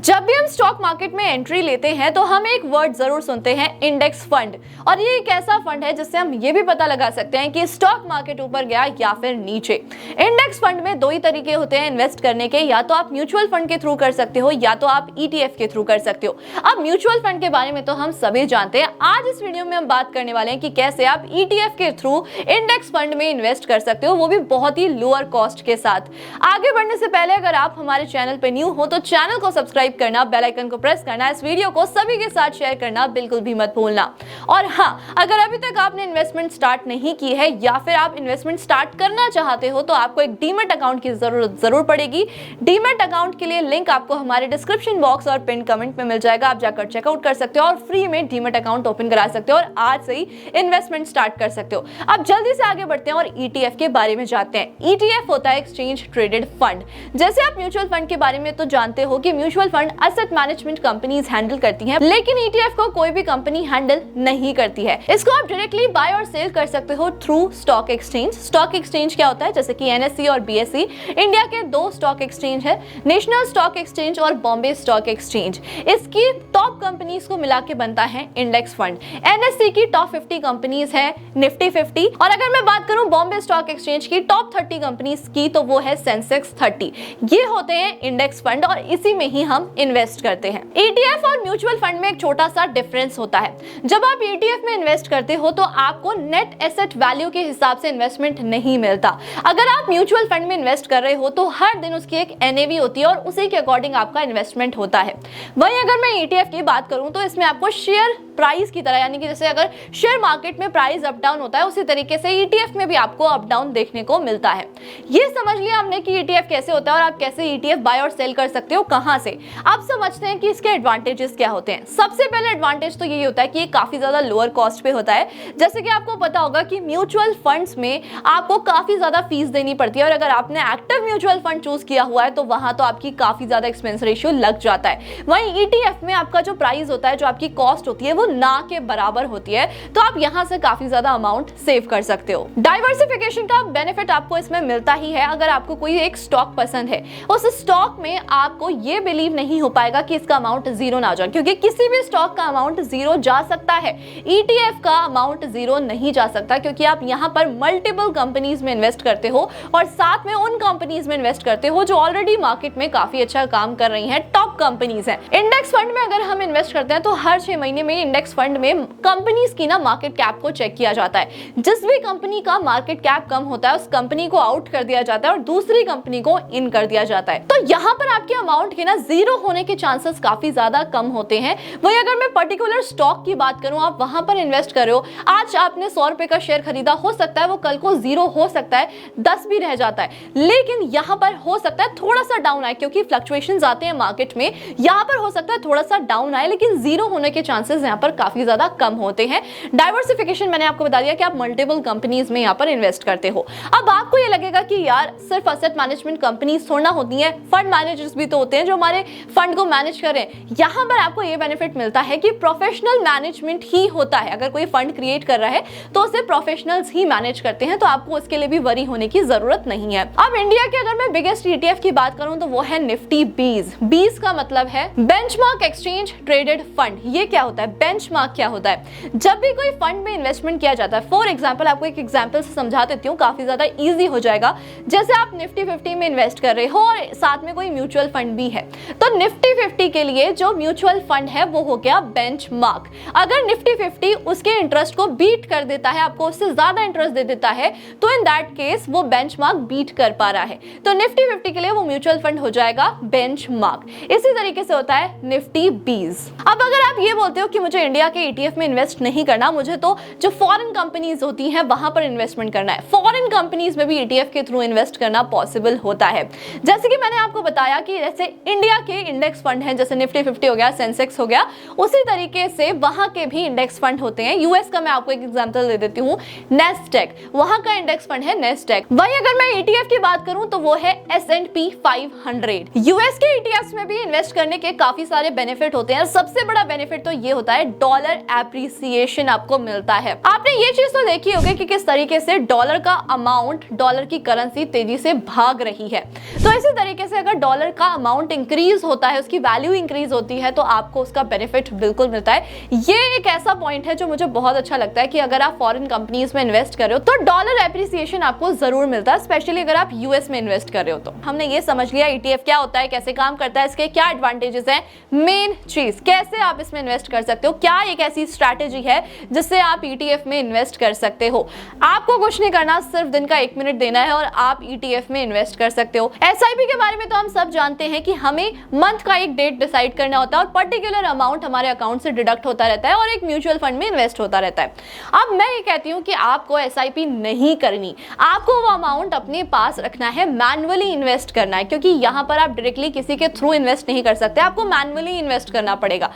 जब भी हम स्टॉक मार्केट में एंट्री लेते हैं तो हम एक वर्ड जरूर सुनते हैं, इंडेक्स फंड। और ये एक ऐसा फंड है जिससे हम ये भी पता लगा सकते हैं कि स्टॉक मार्केट ऊपर गया या फिर नीचे। इंडेक्स फंड में दो ही तरीके होते हैं इन्वेस्ट करने के, या तो आप म्यूचुअल फंड के थ्रू कर सकते हो या तो आप ETF के थ्रू कर सकते हो। अब म्यूचुअल फंड के बारे में तो हम सभी जानते हैं। आज इस वीडियो में हम बात करने वाले हैं कि कैसे आप ETF के थ्रू इंडेक्स फंड में इन्वेस्ट कर सकते हो, वो भी बहुत ही लोअर कॉस्ट के साथ। आगे बढ़ने से पहले अगर आप हमारे चैनल पे न्यू हो तो चैनल को सब्सक्राइब करना, बेल आइकन को प्रेस करना, इस वीडियो को सभी के साथ शेयर करना बिल्कुल भी मत भूलना। और हाँ, अगर अभी तक आपने इन्वेस्टमेंट स्टार्ट नहीं की है या फिर आप इन्वेस्टमेंट स्टार्ट करना चाहते हो तो आपको एक डीमैट अकाउंट की जरूरत जरूर पड़ेगी। डीमैट अकाउंट के लिए लिंक आपको हमारे डिस्क्रिप्शन बॉक्स और पिन कमेंट में मिल जाएगा। आप जाकर चेकआउट कर सकते हो और फ्री में डीमैट अकाउंट ओपन करा सकते हो और आज से ही इन्वेस्टमेंट स्टार्ट कर सकते हो। अब जल्दी से आगे बढ़ते हैं और ETF के बारे में जानते हैं। ETF होता है एक्सचेंज ट्रेडेड फंड। जैसे आप म्यूचुअल फंड के बारे में तो जानते हो कि mutual fund asset management companies handle करती हैं, लेकिन ETF को कोई भी कंपनी हैंडल नहीं करती है। इसको आप डायरेक्टली बाय और सेल कर सकते हो through stock exchange. Stock exchange क्या होता है? जैसे कि NSE और BSE इंडिया के दो स्टॉक एक्सचेंज है, नेशनल स्टॉक एक्सचेंज और बॉम्बे स्टॉक एक्सचेंज। इसकी टॉप कंपनीज को मिला के बनता है इंडेक्स फंड। NSE की टॉप 50 कंपनीज है निफ्टी 50, और अगर मैं बात करूं बॉम्बे स्टॉक एक्सचेंज की टॉप 30 कंपनीज की तो वो है सेंसेक्स 30। ये होते हैं इंडेक्स फंड और इसी में ही हम इन्वेस्ट करते हैं। ETF और म्यूचुअल फंड में एक छोटा सा डिफरेंस होता है। जब आप ETF में इन्वेस्ट करते हो तो आपको नेट एसेट वैल्यू के हिसाब से इन्वेस्टमेंट नहीं मिलता। अगर आप म्यूचुअल फंड में इन्वेस्ट कर रहे हो तो हर दिन उसकी एक NAV होती है और उसी के अकॉर्डिंग आपका इन्वेस्टमेंट होता है। वहीं अगर मैं ETF की बात करूं तो इसमें आपको शेयर प्राइस की तरह, यानी कि जैसे अगर शेयर मार्केट में प्राइस अप डाउन होता है उसी तरीके से ETF में भी आपको अप डाउन देखने को मिलता है। ये समझ लिया हमने कि ETF कैसे होता है और आप कैसे ETF बाय और सेल कर सकते हो, कहां से। आप समझते हैं कि इसके एडवांटेजेस क्या होते हैं। सबसे पहले एडवांटेज तो यही होता है कि ये काफी ज्यादा लोअर कॉस्ट पे होता है। जैसे कि आपको पता होगा कि म्यूचुअल फंड्स में आपको काफी ज्यादा फीस देनी पड़ती है और अगर आपने एक्टिव म्यूचुअल फंड चूज किया हुआ है तो वहां तो आपकी काफी ज्यादा एक्सपेंस रेशियो लग जाता है। वहीं ETF में आपका जो प्राइस होता है, जो आपकी कॉस्ट होती है, वो ना के बराबर होती है, तो आप यहां से काफी ज्यादा अमाउंट सेव कर सकते हो। डाइवर्सिफिकेशन का बेनिफिट आपको इसमें मिलता ही है। अगर आपको कोई एक स्टॉक पसंद है, उस स्टॉक में आपको ये बिलीव नहीं हो पाएगा कि इसका अमाउंट जीरो ना जाए, क्योंकि किसी भी स्टॉक का अमाउंट जीरो जा सकता है। ETF का अमाउंट जीरो नहीं जा सकता क्योंकि आप यहां पर मल्टीपल कंपनीज में इन्वेस्ट करते हो और साथ में उन कंपनीज में इन्वेस्ट करते हो जो ऑलरेडी मार्केट में काफी अच्छा काम कर रही हैं, टॉप कंपनीज हैं। इंडेक्स फंड में अगर हम इन्वेस्ट करते हैं तो हर 6 महीने में इंडेक्स फंड में कंपनीज की ना मार्केट कैप को चेक किया जाता है। जिस भी कंपनी का मार्केट कैप कम होता है उस कंपनी को आउट कर दिया जाता है और दूसरी कंपनी को इन कर दिया जाता है। तो यहाँ पर आपके अमाउंट के ना जीरो होने के चांसेस काफी ज्यादा कम होते हैं। वही अगर मैं पर्टिकुलर स्टॉक की बात करूं, आप वहां पर इन्वेस्ट कर रहे हो, आज आपने 100 रुपए का शेयर खरीदा, हो सकता है वो कल को जीरो हो सकता है, 10 भी रह जाता है, लेकिन यहाँ पर हो सकता है थोड़ा सा डाउन आए क्योंकि फ्लक्चुएशंस आते हैं मार्केट में। यहाँ पर हो सकता है थोड़ा सा डाउन आए लेकिन जीरो होने के चांसेस यहाँ पर काफी ज्यादा कम होते हैं। डाइवर्सिफिकेशन मैंने आपको बता दिया कि आप मल्टीपल कंपनीज में यहाँ पर इन्वेस्ट करते हो। अब आपको ये लगेगा कि यार सिर्फ एसेट मैनेजमेंट कंपनीज थोड़ा होती हैं, फंड मैनेजर्स भी तो होते हैं जो हमारे फंड को मैनेज करें। यहाँ पर आपको ये बेनिफिट मिलता है कि प्रोफेशनल मैनेजमेंट ही होता है। अगर कोई फंड क्रिएट कर रहा है तो उसे प्रोफेशनल्स ही मैनेज करते हैं, तो आपको उसके लिए भी वरी होने की जरूरत नहीं है। अब इंडिया के अगर मैं बिगेस्ट ETF की बात करूं तो वो है निफ्टी 20। 20 का मतलब है बेंचमार्क एक्सचेंज ट्रेडेड फंड। ये क्या होता है? बेंचमार्क क्या होता है? जब भी कोई फंड में इन्वेस्टमेंट किया जाता है, फॉर एग्जांपल आपको एक एग्जांपल से समझा देती हूँ, काफी ज्यादा इजी हो जाएगा। जैसे आप निफ्टी 50 में इन्वेस्ट कर रहे हो और साथ में कोई म्यूचुअल फंड भी है, तो निफ्टी 50 के लिए जो म्यूचुअल फंड है वो हो गया बेंचमार्क। अगर निफ्टी 50 उसके इंटरेस्ट को बीट कर देता है, आपको उससे ज्यादा इंटरेस्ट दे देता है, तो इन दैट केस वो बेंचमार्क बीट कर पा रहा है, तो निफ्टी 50 के लिए वो म्यूचुअल फंड हो जाएगा बेंचमार्क। इसी तरीके से होता है निफ्टी 20। अब अगर आप ये बोलते हो कि मुझे इंडिया के ETF में इन्वेस्ट नहीं करना, मुझे तो जो फॉरेन कंपनीज होती हैं वहां पर इन्वेस्टमेंट करना है, फॉरेन कंपनीज में भी ETF के थ्रू इन्वेस्ट करना पॉसिबल होता है। जैसे कि मैंने आपको बताया कि जैसे इंडिया के इंडेक्स फंड हैं, जैसे निफ्टी 50 हो गया, सेंसेक्स हो गया, उसी तरीके से वहां के भी इंडेक्स फंड होते हैं। यूएस का मैं आपको एक एग्जांपल दे देती हूँ, नेस्डेक, वहां का इंडेक्स फंड है नेस्डेक। वहीं अगर मैं ETF की बात करूं तो वो है S&P 500। यूएस के ETFs में भी इन्वेस्ट करने के काफी सारे बेनिफिट होते हैं। सबसे बड़ा बेनिफिट तो ये होता है डॉलर एप्रिसिएशन आपको मिलता है। आपने ये चीज तो देखी होगी कि किस तरीके से डॉलर का अमाउंट, डॉलर की करेंसी तेजी से भाग रही है। तो इसी तरीके से अगर डॉलर का अमाउंट इंक्रीज होता है, उसकी वैल्यू इंक्रीज होती है, तो आपको उसका बेनिफिट बिल्कुल मिलता है। ये एक ऐसा पॉइंट है जो मुझे बहुत अच्छा लगता है कि अगर आप फॉरेन कंपनीज में इन्वेस्ट कर रहे हो तो डॉलर एप्रिसिएशन आपको जरूर मिलता है, स्पेशली अगर आप यूएस में इन्वेस्ट कर रहे हो। तो हमने ये समझ लिया ईटीएफ क्या होता है, कैसे काम करता है, इसके क्या एडवांटेजेस हैं, मेन चीज कैसे आप इसमें इन्वेस्ट कर सकते हो, क्या एक ऐसी स्ट्रैटेजी है जिससे आप ईटीएफ में इन्वेस्ट कर सकते हो। आपको कुछ नहीं करना, सिर्फ दिन का 1 मिनट देना है और आप ईटीएफ में इन्वेस्ट कर सकते हो। एसआईपी के बारे में तो हम सब जानते हैं कि हमें मंथ का एक डेट डिसाइड करना होता है और पर्टिकुलर अमाउंट हमारे अकाउंट से डिडक्ट होता रहता है और एक म्यूचुअल फंड में इन्वेस्ट होता रहता है। अब मैं ये कहती हूँ कि आपको एसआईपी नहीं करनी, आपको वो अमाउंट अपने पास रखना है, मैन्युअली इन्वेस्ट करना है, क्योंकि यहाँ पर आप डायरेक्टली किसी के थ्रू इन्वेस्ट नहीं कर सकते, आपको मैन्युअली इन्वेस्ट करना पड़ेगा।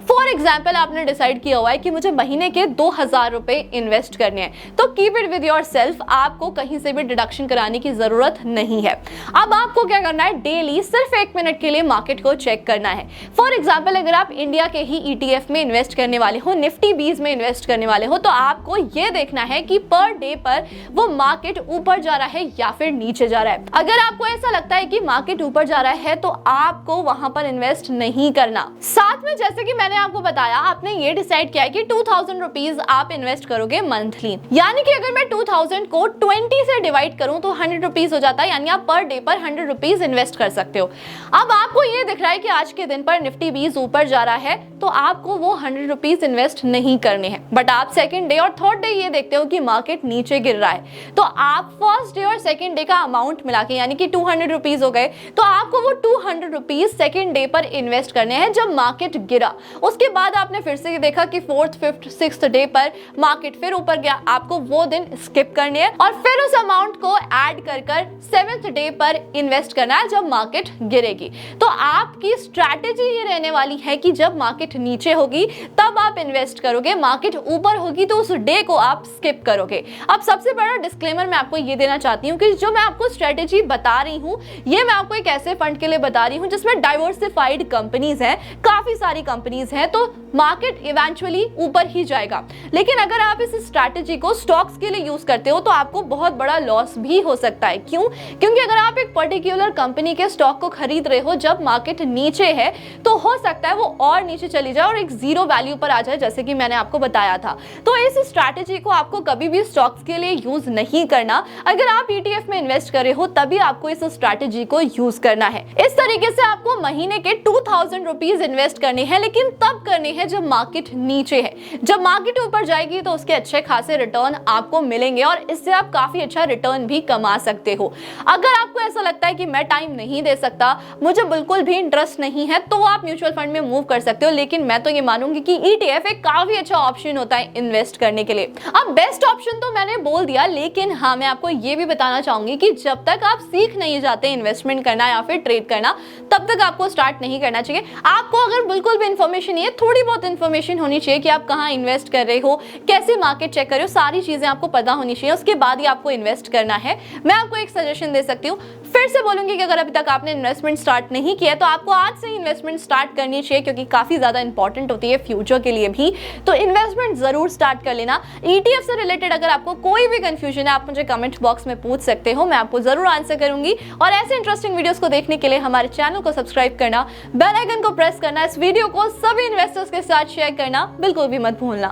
फॉर एग्जाम्पल आपने डिसाइड किया हुआ है कि मुझे महीने के 2000 रुपए इन्वेस्ट करने हैं, तो keep it with your self, आपको कहीं से भी डिडक्शन कराने की जरूरत नहीं है। अब आपको क्या करना है, डेली सिर्फ 1 मिनट के लिए मार्केट को चेक करना है। फॉर एग्जाम्पल अगर आप इंडिया के ही ईटीएफ में इन्वेस्ट करने वाले हो, निफ्टी 20 में इन्वेस्ट करने वाले हो, तो आपको यह देखना है कि पर डे पर वो मार्केट ऊपर जा रहा है या फिर नीचे जा रहा है। अगर आपको ऐसा लगता है कि मार्केट ऊपर जा रहा है तो आपको वहां पर इन्वेस्ट नहीं करना। साथ में जैसे कि मैंने आपको बताया, आपने ये डिसाइड किया है कि 2000 रुपीज आप इन्वेस्ट करोगे मंथली, यानी कि अगर मैं 2000 को 20 से डिवाइड करूं तो 100 रुपीज हो जाता है, यानी आप पर डे पर 100 रुपीज इन्वेस्ट कर सकते हो। अब आपको ये दिख रहा है कि आज के दिन पर निफ्टी 20 ऊपर जा रहा है, तो आपको वो 100 रुपीज इन्वेस्ट नहीं करने हैं। बट आप सेकंड डे और थर्ड डे ये देखते हो कि मार्केट नीचे गिर रहा है, तो आप फर्स्ट डे और सेकंड डे का अमाउंट मिला के, यानी कि 200 रुपीज हो गए, तो आपको वो 200 रुपीज सेकंड डे पर इन्वेस्ट करने हैं जब मार्केट गिरा। उसके बाद आपने फिर से देखा कि 4th, 5th, 6th डे पर मार्केट फिर ऊपर गया, आपको वो दिन स्किप करने हैं और फिर उस अमाउंट को ऐड कर 7th डे पर इन्वेस्ट करना है जब मार्केट गिरेगी। तो आपकी स्ट्रैटेजी ये रहने वाली है कि जब मार्केट नीचे होगी तब आप इन्वेस्ट करोगे, मार्केट ऊपर होगी तो उस डे को आप स्किप करोगे। अब सबसे बड़ा डिस्क्लेमर मैं आपको ये देना चाहती हूँ कि जो मैं आपको स्ट्रैटेजी बता रही हूँ, ये मैं आपको एक ऐसे फंड के लिए बता रही हूँ जिसमें डाइवर्सिफाइड कंपनीज हैं, काफी सारी कंपनीज हैं, तो मार्केट इवेंचुअली ऊपर ही जाएगा। लेकिन अगर आप इस स्ट्रैटेजी को स्टॉक्स के लिए यूज करते हो तो आपको बहुत बड़ा लॉस भी हो सकता है। क्यों? क्योंकि अगर आप एक पर्टिकुलर कंपनी के स्टॉक को खरीद रहे हो जब मार्केट नीचे है, तो हो सकता है वो और नीचे चली जाए और एक जीरो वैल्यू पर आ जाए, जैसे कि मैंने आपको बताया था। तो इस स्ट्रैटेजी को आपको कभी भी स्टॉक्स के लिए यूज नहीं करना। अगर आप ईटीएफ में इन्वेस्ट कर रहे हो तभी आपको इस स्ट्रैटेजी को यूज करना है। इस तरीके से आपको महीने के 2000 रुपीज इन्वेस्ट करने हैं, लेकिन तब करने हैं जब मार्केट नीचे है। जब मार्केट ऊपर जाएगी तो उसके अच्छे खासे रिटर्न आपको मिलेंगे और इससे आप काफी अच्छा रिटर्न भी कमा सकते हो। अगर आपको ऐसा लगता है कि मैं टाइम नहीं दे सकता, मुझे बिल्कुल भी इंटरेस्ट नहीं है, तो आप म्यूचुअल फंड में मूव कर सकते हो। लेकिन मैं तो ये मानूंगी कि ईटीएफ एक काफी अच्छा ऑप्शन होता है इन्वेस्ट करने के लिए। अब बेस्ट ऑप्शन तो मैंने बोल दिया, लेकिन हाँ, मैं आपको ये भी बताना चाहूंगी कि जब तक आप सीख नहीं जाते इन्वेस्टमेंट करना या फिर ट्रेड करना, तब तक आपको स्टार्ट नहीं करना चाहिए। आपको अगर बिल्कुल भी इंफॉर्मेशन नहीं है, थोड़ी बहुत इंफॉर्मेशन होनी चाहिए कि आप कहाँ इन्वेस्ट कर रहे हो, कैसे मार्केट चेक कर रहे हो, सारी चीजें आपको पता होनी चाहिए, उसके बाद ही आपको इन्वेस्ट करना है। मैं आपको एक सजेशन दे सकती हूँ, फिर से बोलूंगी कि अगर अभी तक आपने इन्वेस्टमेंट स्टार्ट नहीं किया तो आपको आज से इन्वेस्टमेंट स्टार्ट करनी चाहिए, क्योंकि काफी ज्यादा इंपॉर्टेंट होती है फ्यूचर के लिए भी। तो इन्वेस्टमेंट जरूर स्टार्ट कर लेना। ईटीएफ से रिलेटेड अगर आपको कोई भी कंफ्यूजन है, आप मुझे कमेंट बॉक्स में पूछ सकते हो, मैं आपको जरूर आंसर करूंगी। और ऐसे इंटरेस्टिंग वीडियोस को देखने के लिए हमारे चैनल को सब्सक्राइब करना, बेल आइकन को प्रेस करना, इस वीडियो को सभी इन्वेस्टर्स के साथ शेयर करना बिल्कुल भी मत भूलना।